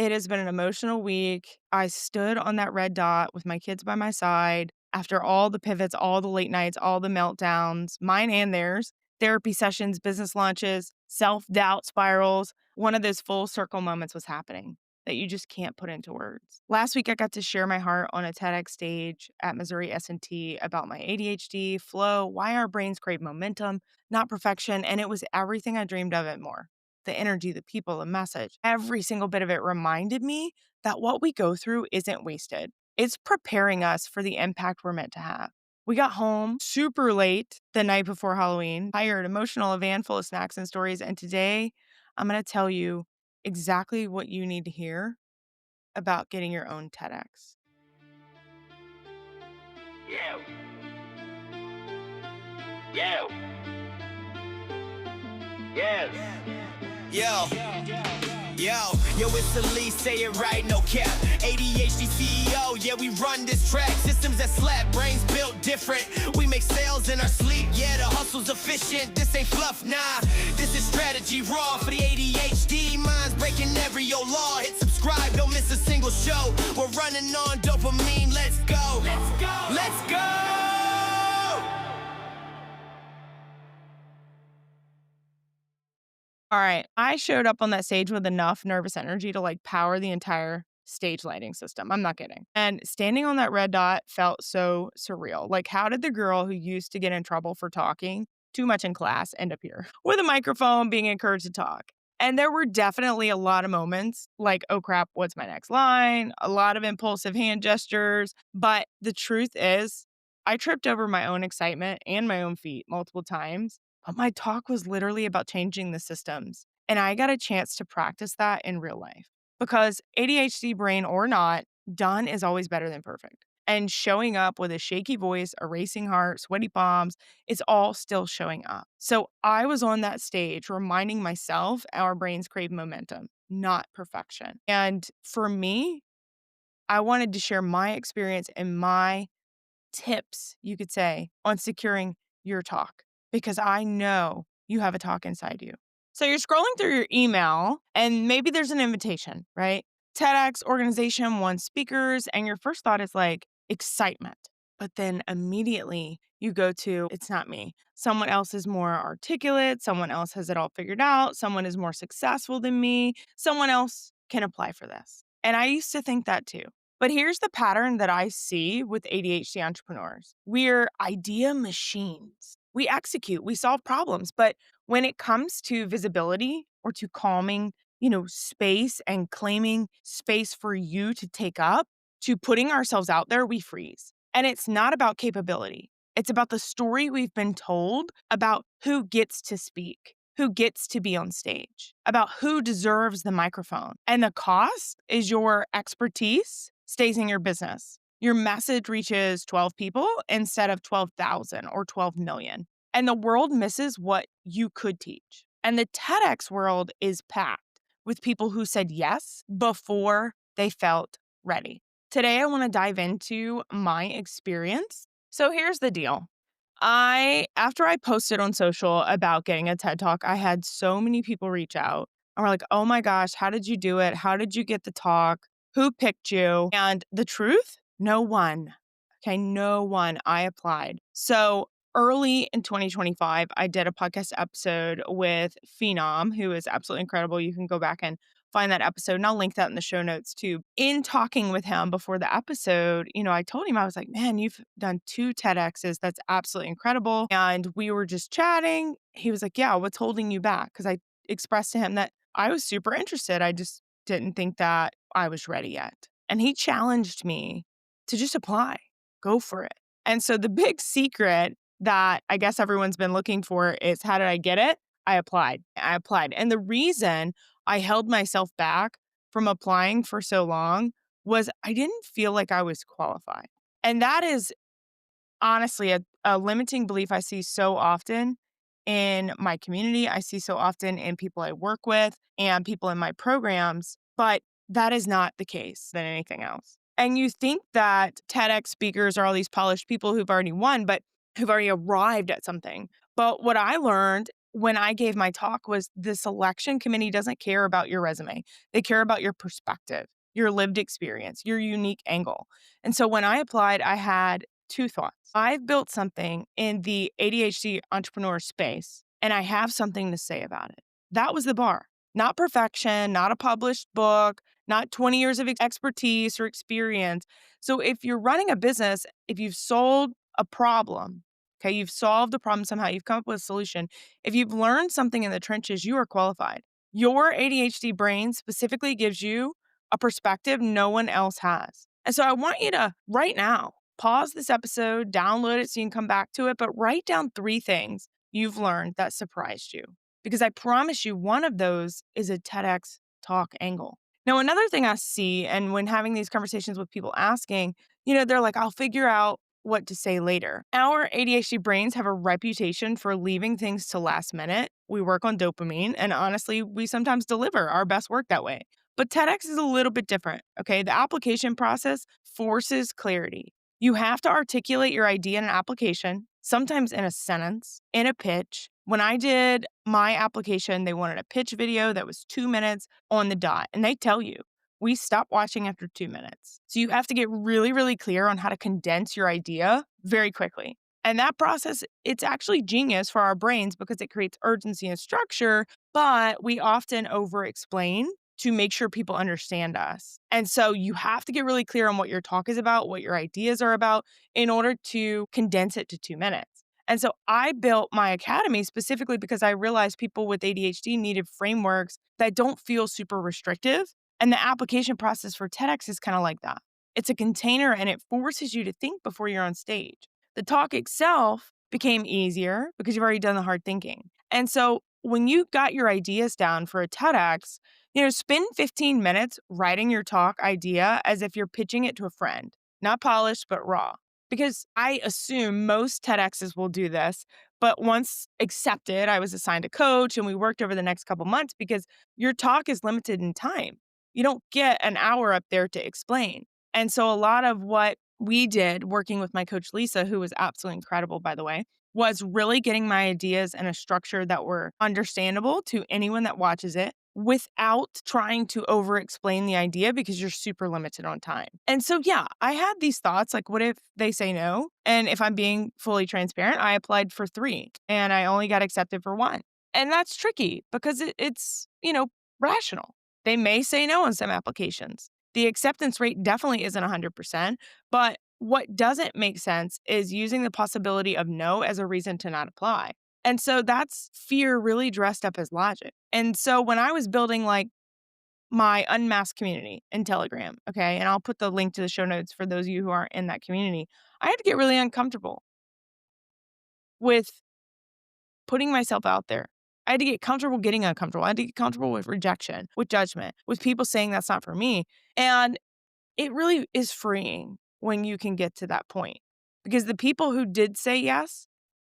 It has been an emotional week. I stood on that red dot with my kids by my side after all the pivots, all the late nights, all the meltdowns, mine and theirs, therapy sessions, business launches, self-doubt spirals. One of those full circle moments was happening that you just can't put into words. Last week, I got to share my heart on a TEDx stage at Missouri S&T about my ADHD, flow, why our brains crave momentum, not perfection, and it was everything I dreamed of and more. The energy, the people, the message, every single bit of it reminded me that what we go through isn't wasted. It's preparing us for the impact we're meant to have. We got home super late the night before Halloween, tired, emotional, a van full of snacks and stories. And today, I'm going to tell you exactly what you need to hear about getting your own TEDx. Yeah. Yeah. Yes. Yo, it's Alyece, say it right, no cap. ADHD CEO, yeah, we run this track. Systems that slap, brains built different. We make sales in our sleep, yeah, the hustle's efficient. This ain't fluff, nah, this is strategy raw for the ADHD. Minds breaking every law. Hit subscribe, don't miss a single show. We're running on dopamine, let's go. Let's go. Let's go. All right. I showed up on that stage with enough nervous energy to power the entire stage lighting system. I'm not kidding. And standing on that red dot felt so surreal. How did the girl who used to get in trouble for talking too much in class end up here with a microphone being encouraged to talk? And there were definitely a lot of moments oh crap, what's my next line? A lot of impulsive hand gestures. But the truth is, I tripped over my own excitement and my own feet multiple times. But my talk was literally about changing the systems. And I got a chance to practice that in real life. Because ADHD brain or not, done is always better than perfect. And showing up with a shaky voice, a racing heart, sweaty palms, it's all still showing up. So I was on that stage reminding myself our brains crave momentum, not perfection. And for me, I wanted to share my experience and my tips, you could say, on securing your talk because I know you have a talk inside you. So you're scrolling through your email and maybe there's an invitation, right? TEDx organization wants speakers, and your first thought is excitement. But then immediately you go to, it's not me. Someone else is more articulate. Someone else has it all figured out. Someone is more successful than me. Someone else can apply for this. And I used to think that too. But here's the pattern that I see with ADHD entrepreneurs. We're idea machines. We execute, we solve problems. But when it comes to visibility or to calming, space and claiming space for you to take up, to putting ourselves out there, we freeze. And it's not about capability. It's about the story we've been told about who gets to speak, who gets to be on stage, about who deserves the microphone. And the cost is your expertise stays in your business. Your message reaches 12 people instead of 12,000 or 12 million. And the world misses what you could teach. And the TEDx world is packed with people who said yes before they felt ready. Today, I want to dive into my experience. So here's the deal. After I posted on social about getting a TED Talk, I had so many people reach out and were like, oh my gosh, how did you do it? How did you get the talk? Who picked you? And the truth, no one. Okay, no one. I applied. So early in 2025, I did a podcast episode with Phenom, who is absolutely incredible. You can go back and find that episode, and I'll link that in the show notes too. In talking with him before the episode, I told him, I was like, man, you've done 2 TEDx's. That's absolutely incredible. And we were just chatting. He was like, yeah, what's holding you back? Because I expressed to him that I was super interested. I just didn't think that I was ready yet. And he challenged me to just apply, go for it. And so the big secret that I guess everyone's been looking for is, how did I get it? I applied. And the reason I held myself back from applying for so long was I didn't feel like I was qualified. And that is honestly a limiting belief I see so often in my community. I see so often in people I work with and people in my programs, but that is not the case than anything else. And you think that TEDx speakers are all these polished people who've already won, but who've already arrived at something. But what I learned when I gave my talk was the selection committee doesn't care about your resume. They care about your perspective, your lived experience, your unique angle. And so when I applied, I had two thoughts. I've built something in the ADHD entrepreneur space, and I have something to say about it. That was the bar. Not perfection, not a published book, not 20 years of expertise or experience. So if you're running a business, if you've sold a problem, okay, you've solved a problem somehow, you've come up with a solution. If you've learned something in the trenches, you are qualified. Your ADHD brain specifically gives you a perspective no one else has. And so I want you to right now pause this episode, download it so you can come back to it, but write down 3 things you've learned that surprised you. Because I promise you, one of those is a TEDx talk angle. Now, another thing I see, and when having these conversations with people asking, they're like, I'll figure out what to say later. Our ADHD brains have a reputation for leaving things to last minute. We work on dopamine, and honestly, we sometimes deliver our best work that way. But TEDx is a little bit different, okay? The application process forces clarity. You have to articulate your idea in an application, sometimes in a sentence, in a pitch. When I did my application, they wanted a pitch video that was 2 minutes on the dot, and they tell you, we stop watching after 2 minutes. So you have to get really, really clear on how to condense your idea very quickly. And that process, it's actually genius for our brains because it creates urgency and structure, but we often over explain to make sure people understand us. And so you have to get really clear on what your talk is about, what your ideas are about in order to condense it to 2 minutes. And so I built my academy specifically because I realized people with ADHD needed frameworks that don't feel super restrictive. And the application process for TEDx is kind of like that. It's a container and it forces you to think before you're on stage. The talk itself became easier because you've already done the hard thinking. And so when you got your ideas down for a TEDx, spend 15 minutes writing your talk idea as if you're pitching it to a friend, not polished, but raw. Because I assume most TEDx's will do this. But once accepted, I was assigned a coach and we worked over the next couple months because your talk is limited in time. You don't get an hour up there to explain. And so a lot of what we did working with my coach, Lisa, who was absolutely incredible, by the way, was really getting my ideas in a structure that were understandable to anyone that watches it without trying to over explain the idea because you're super limited on time. And so, yeah, I had these thoughts like, what if they say no? And if I'm being fully transparent, I applied for 3 and I only got accepted for 1. And that's tricky because it's, rational. They may say no on some applications. The acceptance rate definitely isn't 100%, but what doesn't make sense is using the possibility of no as a reason to not apply. And so that's fear really dressed up as logic. And so when I was building like my unmasked community in Telegram, okay, and I'll put the link to the show notes for those of you who aren't in that community, I had to get really uncomfortable with putting myself out there. I had to get comfortable getting uncomfortable. I had to get comfortable with rejection, with judgment, with people saying that's not for me. And it really is freeing when you can get to that point because the people who did say yes,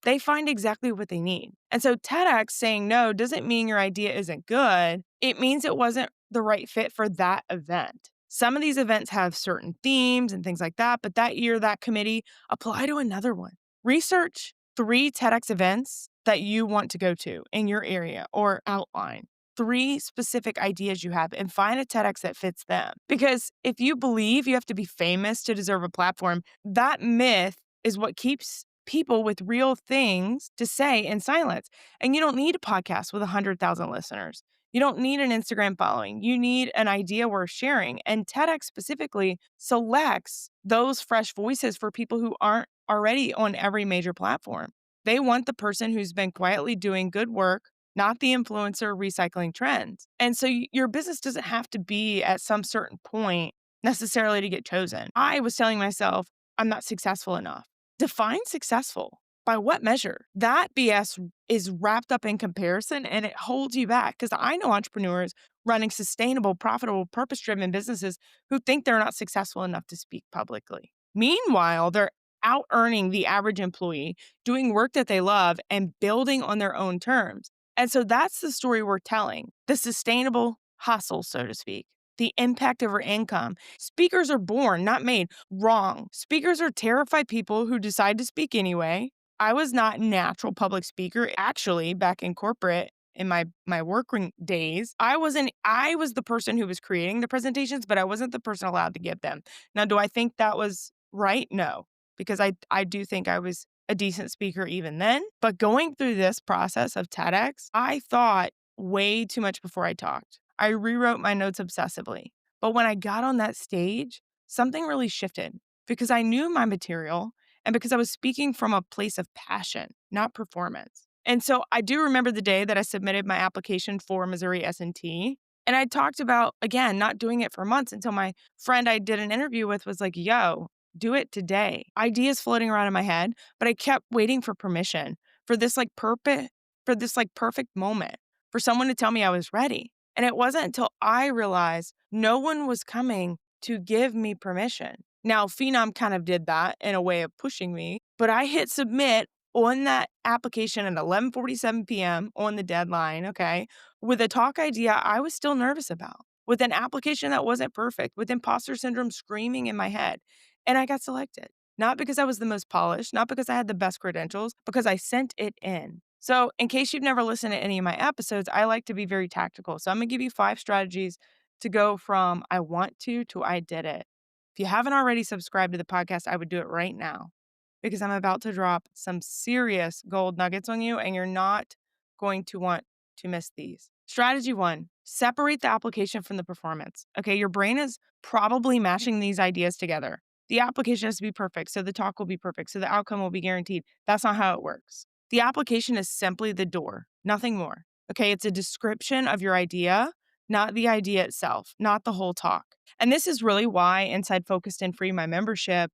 they find exactly what they need. And so TEDx saying no doesn't mean your idea isn't good. It means it wasn't the right fit for that event. Some of these events have certain themes and things like that, but that year, that committee, apply to another one. Research 3 TEDx events that you want to go to in your area or outline. 3 specific ideas you have and find a TEDx that fits them. Because if you believe you have to be famous to deserve a platform, that myth is what keeps people with real things to say in silence. And you don't need a podcast with 100,000 listeners. You don't need an Instagram following. You need an idea worth sharing. And TEDx specifically selects those fresh voices for people who aren't already on every major platform. They want the person who's been quietly doing good work, not the influencer recycling trends. And so your business doesn't have to be at some certain point necessarily to get chosen. I was telling myself, I'm not successful enough. Define successful. By what measure? That BS is wrapped up in comparison and it holds you back because I know entrepreneurs running sustainable, profitable, purpose driven businesses who think they're not successful enough to speak publicly. Meanwhile, they're out earning the average employee, doing work that they love, and building on their own terms. And so that's the story we're telling, the sustainable hustle, so to speak, the impact over income. Speakers are born, not made. Wrong. Speakers are terrified people who decide to speak anyway. I was not a natural public speaker. Actually, back in corporate, in my working days, I was the person who was creating the presentations, but I wasn't the person allowed to give them. Now, do I think that was right? No, because I do think I was a decent speaker even then. But going through this process of TEDx, I thought way too much before I talked. I rewrote my notes obsessively. But when I got on that stage, something really shifted because I knew my material and because I was speaking from a place of passion, not performance. And so I do remember the day that I submitted my application for Missouri S&T, and I talked about, again, not doing it for months until my friend I did an interview with was like, "Yo, do it today." Ideas floating around in my head, but I kept waiting for permission for this like perfect moment for someone to tell me I was ready. And it wasn't until I realized no one was coming to give me permission. Now, Phenom kind of did that in a way of pushing me, but I hit submit on that application at 11:47 PM on the deadline, okay, with a talk idea I was still nervous about, with an application that wasn't perfect, with imposter syndrome screaming in my head, and I got selected. Not because I was the most polished, not because I had the best credentials, because I sent it in. So, in case you've never listened to any of my episodes, I like to be very tactical. So, I'm gonna give you 5 strategies to go from "I want to "I did it." If you haven't already subscribed to the podcast, I would do it right now because I'm about to drop some serious gold nuggets on you, and you're not going to want to miss these. Strategy 1, separate the application from the performance. Okay, your brain is probably mashing these ideas together. The application has to be perfect, so the talk will be perfect, so the outcome will be guaranteed. That's not how it works. The application is simply the door, nothing more. Okay, it's a description of your idea, not the idea itself, not the whole talk. And this is really why inside Focused and Free, my membership,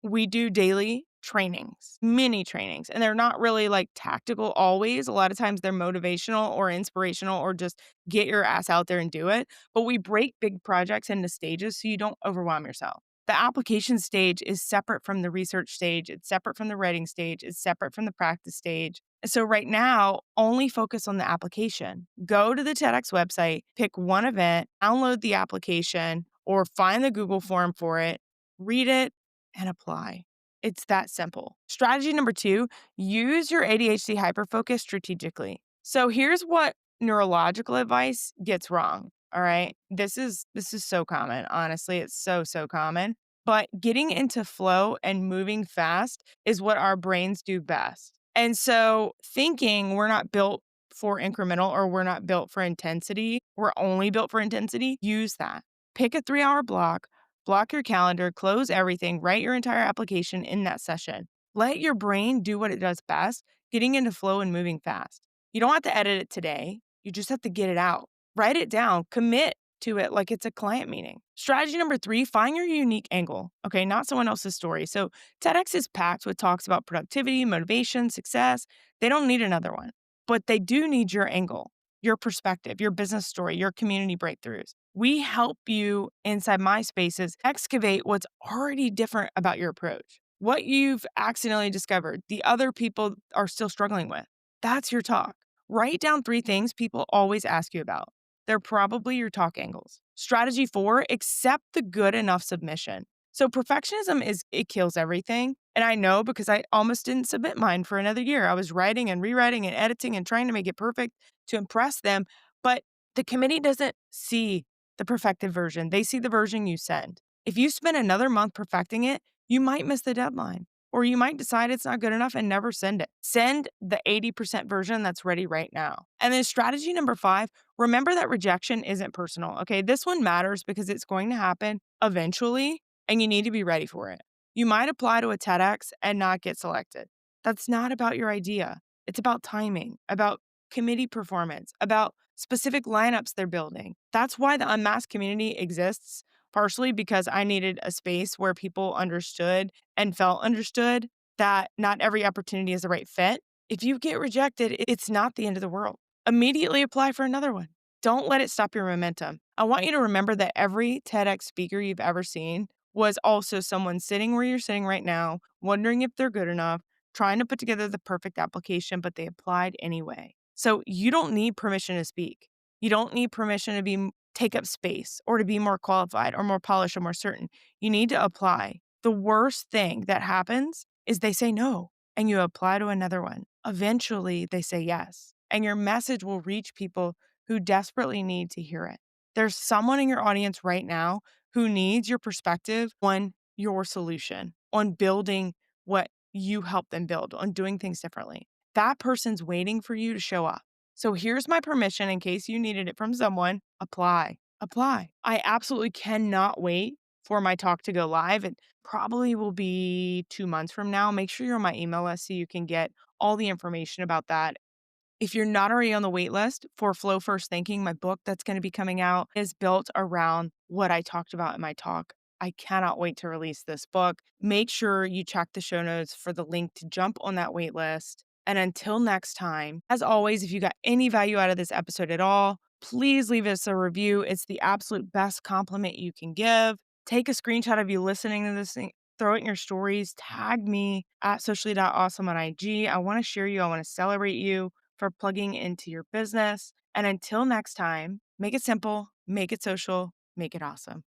we do daily trainings, mini trainings, and they're not really like tactical always. A lot of times they're motivational or inspirational or just get your ass out there and do it. But we break big projects into stages so you don't overwhelm yourself. The application stage is separate from the research stage, it's separate from the writing stage, it's separate from the practice stage. So, right now, only focus on the application. Go to the TEDx website, pick one event, download the application, or find the Google form for it, read it, and apply. It's that simple. Strategy number 2, use your ADHD hyperfocus strategically. So, here's what neurological advice gets wrong. All right. This is so common. Honestly, it's so common. But getting into flow and moving fast is what our brains do best. And so thinking we're not built for incremental or we're not built for intensity, we're only built for intensity, use that. Pick a 3-hour block, block your calendar, close everything, write your entire application in that session. Let your brain do what it does best, getting into flow and moving fast. You don't have to edit it today. You just have to get it out. Write it down, commit to it like it's a client meeting. Strategy number 3, find your unique angle. Okay, not someone else's story. So TEDx is packed with talks about productivity, motivation, success. They don't need another one, but they do need your angle, your perspective, your business story, your community breakthroughs. We help you inside my spaces excavate what's already different about your approach, what you've accidentally discovered, the other people are still struggling with. That's your talk. Write down 3 things people always ask you about. They're probably your talk angles. Strategy 4, accept the good enough submission. So perfectionism it kills everything. And I know because I almost didn't submit mine for another year. I was writing and rewriting and editing and trying to make it perfect to impress them. But the committee doesn't see the perfected version. They see the version you send. If you spend another month perfecting it, you might miss the deadline. Or you might decide it's not good enough and never send it. Send the 80% version that's ready right now. And then strategy number 5, remember that rejection isn't personal. Okay, this one matters because it's going to happen eventually and you need to be ready for it. You might apply to a TEDx and not get selected. That's not about your idea. It's about timing, about committee performance, about specific lineups they're building. That's why the unmasked community exists, partially because I needed a space where people understood and felt understood that not every opportunity is the right fit. If you get rejected, it's not the end of the world. Immediately apply for another one. Don't let it stop your momentum. I want you to remember that every TEDx speaker you've ever seen was also someone sitting where you're sitting right now, wondering if they're good enough, trying to put together the perfect application, but they applied anyway. So you don't need permission to speak. You don't need permission to take up space or to be more qualified or more polished or more certain. You need to apply. The worst thing that happens is they say no. and you apply to another one, eventually they say yes. And your message will reach people who desperately need to hear it. There's someone in your audience right now who needs your perspective on your solution, on building what you help them build, on doing things differently. That person's waiting for you to show up. So here's my permission in case you needed it from someone. Apply, apply. I absolutely cannot wait for my talk to go live. It probably will be 2 months from now. Make sure you're on my email list so you can get all the information about that. If you're not already on the wait list for Flow First Thinking, my book that's going to be coming out is built around what I talked about in my talk. I cannot wait to release this book. Make sure you check the show notes for the link to jump on that wait list. And until next time, as always, if you got any value out of this episode at all, please leave us a review. It's the absolute best compliment you can give. Take a screenshot of you listening to this thing, throw it in your stories, tag me at socially.awesome on IG. I want to share you, I want to celebrate you for plugging into your business. And until next time, make it simple, make it social, make it awesome.